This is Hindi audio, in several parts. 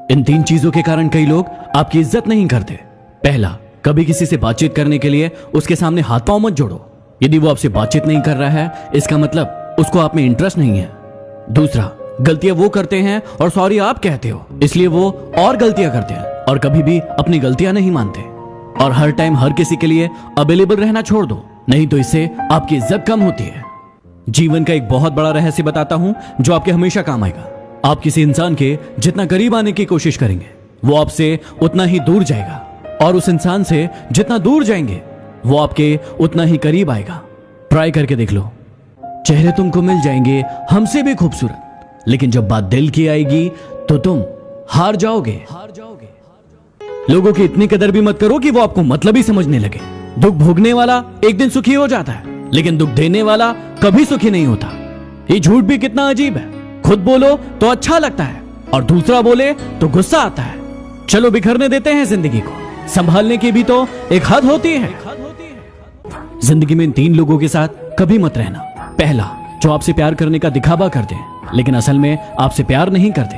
इन 3 चीजों के कारण कई लोग आपकी इज्जत नहीं करते। पहला, कभी किसी से बातचीत करने के लिए उसके सामने हाथ पांव मत जोड़ो। यदि वो आपसे बातचीत नहीं कर रहा है, इसका मतलब उसको आप में इंटरेस्ट नहीं है। दूसरा, गलतियां वो करते हैं और सॉरी आप कहते हो, इसलिए वो और गलतियां करते हैं और कभी भी अपनी गलतियां नहीं मानते। और हर टाइम हर किसी के लिए अवेलेबल रहना छोड़ दो, नहीं तो इससे आपकी इज्जत कम होती है। जीवन का एक बहुत बड़ा रहस्य बताता हूं जो आपके हमेशा काम आएगा। आप किसी इंसान के जितना करीब आने की कोशिश करेंगे, वो आपसे उतना ही दूर जाएगा, और उस इंसान से जितना दूर जाएंगे, वो आपके उतना ही करीब आएगा। ट्राई करके देख लो। चेहरे तुमको मिल जाएंगे हमसे भी खूबसूरत, लेकिन जब बात दिल की आएगी तो तुम हार जाओगे। लोगों की इतनी कदर भी मत करो कि वो आपको मतलबी समझने लगे। दुख भोगने वाला एक दिन सुखी हो जाता है, लेकिन दुख देने वाला कभी सुखी नहीं होता। ये झूठ भी कितना अजीब है। खुद बोलो तो अच्छा लगता है और दूसरा बोले तो गुस्सा आता है। चलो बिखरने देते हैं जिंदगी को, संभालने की भी तो एक हद होती है। जिंदगी में इन 3 लोगों के साथ कभी मत रहना। पहला, जो आपसे प्यार करने का दिखावा करते हैं लेकिन असल में आपसे प्यार नहीं करते।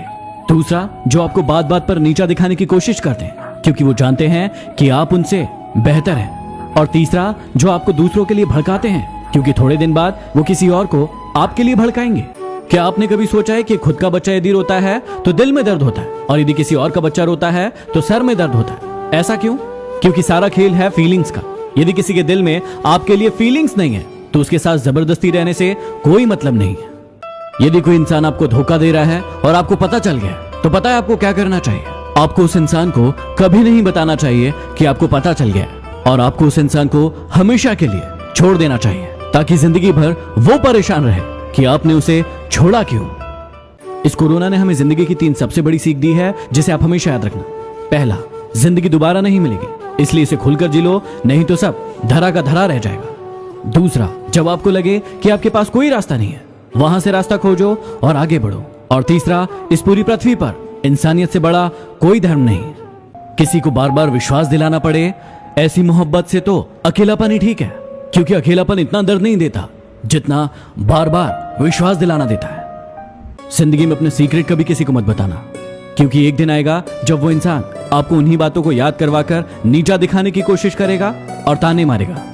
दूसरा, जो आपको बात बात पर नीचा दिखाने की कोशिश करते हैं क्योंकि वो जानते हैं कि आप उनसे बेहतर हैं। और तीसरा, जो आपको दूसरों के लिए भड़काते हैं क्योंकि थोड़े दिन बाद वो किसी और को आपके लिए भड़काएंगे। क्या आपने कभी सोचा है कि खुद का बच्चा यदि रोता है तो दिल में दर्द होता है, और यदि किसी और का बच्चा रोता है तो सर में दर्द होता है? ऐसा क्यों? क्योंकि सारा खेल है फीलिंग्स का। यदि किसी के दिल में आपके लिए फीलिंग्स नहीं है तो उसके साथ जबरदस्ती रहने से कोई मतलब नहीं है। यदि कोई इंसान आपको धोखा दे रहा है और आपको पता चल गया, तो पता है आपको क्या करना चाहिए? आपको उस इंसान को कभी नहीं बताना चाहिए कि आपको पता चल गया, और आपको उस इंसान को हमेशा के लिए छोड़ देना चाहिए, ताकि जिंदगी भर वो परेशान रहे कि आपने उसे छोड़ा क्यों। इस कोरोना ने हमें जिंदगी की 3 सबसे बड़ी सीख दी है, जिसे आप हमेशा याद रखना। पहला, जिंदगी दोबारा नहीं मिलेगी, इसलिए इसे खुलकर जी लो, नहीं तो सब धरा का धरा रह जाएगा। दूसरा, जब आपको लगे कि आपके पास कोई रास्ता नहीं है, वहां से रास्ता खोजो और आगे बढ़ो। और तीसरा, इस पूरी पृथ्वी पर इंसानियत से बड़ा कोई धर्म नहीं। किसी को बार बार विश्वास दिलाना पड़े ऐसी मोहब्बत से तो अकेलापन ही ठीक है, क्योंकि अकेलापन इतना दर्द नहीं देता जितना बार बार विश्वास दिलाना देता है। जिंदगी में अपने सीक्रेट कभी किसी को मत बताना, क्योंकि एक दिन आएगा जब वो इंसान आपको उन्हीं बातों को याद करवाकर नीचा दिखाने की कोशिश करेगा और ताने मारेगा।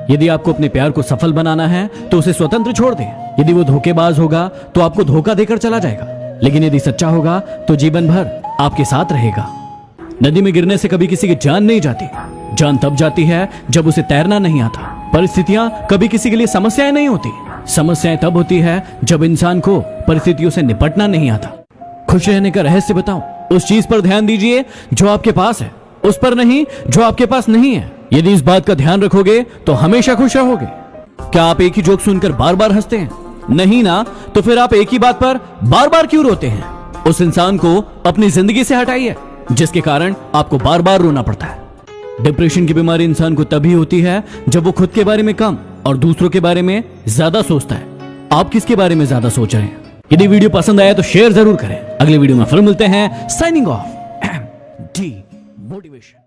यदि आपको अपने प्यार को सफल बनाना है तो उसे स्वतंत्र छोड़ दें। यदि वो धोखेबाज होगा तो आपको धोखा देकर चला जाएगा, लेकिन यदि सच्चा होगा तो जीवन भर आपके साथ रहेगा। नदी में गिरने से कभी किसी की जान नहीं जाती। जान तब जाती है जब उसे तैरना नहीं आता। परिस्थितियां कभी किसी के लिए समस्याएं नहीं होती। समस्याएं तब होती है जब इंसान को परिस्थितियों से निपटना नहीं आता। खुश रहने का रहस्य बताऊं, उस चीज पर ध्यान दीजिए जो आपके पास है, उस पर नहीं जो आपके पास नहीं है। यदि इस बात का ध्यान रखोगे तो हमेशा खुश रहोगे। क्या आप एक ही जोक सुनकर बार बार हंसते हैं? नहीं ना, तो फिर आप एक ही बात पर बार बार क्यों रोते हैं? उस इंसान को अपनी जिंदगी से हटाइए जिसके कारण आपको बार बार रोना पड़ता है। डिप्रेशन की बीमारी इंसान को तभी होती है जब वो खुद के बारे में कम और दूसरों के बारे में ज्यादा सोचता है। आप किसके बारे में ज्यादा सोच रहे हैं? यदि वीडियो पसंद आया तो शेयर जरूर करें। अगले वीडियो में फिर मिलते हैं। Signing off, D motivation.